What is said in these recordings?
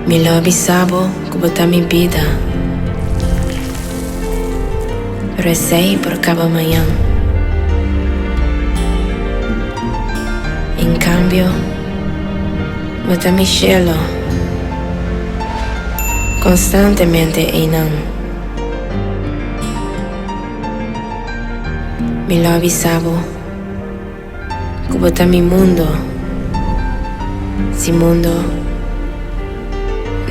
Milo avisabo kubota mi vida. Recei por cada manhã. Em cambio, bota mi cielo constantemente einan. Milo avisabo kubota mi mundo. Si mundo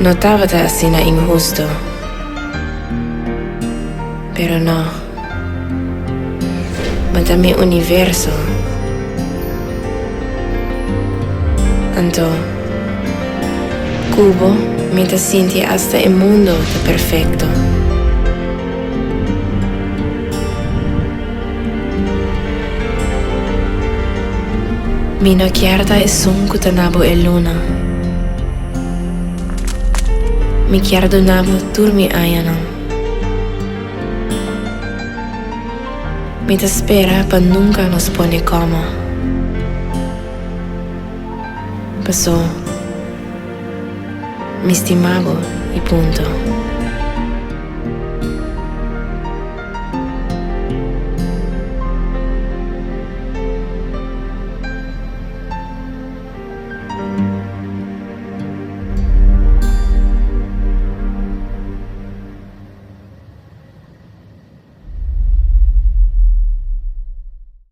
no estaba así injusto, pero no, bota mi universo. Anto, cubo mientras siente hasta el mundo de perfecto. Mi no chiarda e sunku tanabo e luna. Mi chiardo nabo turmi ayanan. Mi te spera pa nunca nos pone como. Pasó. Mi stimavo y punto.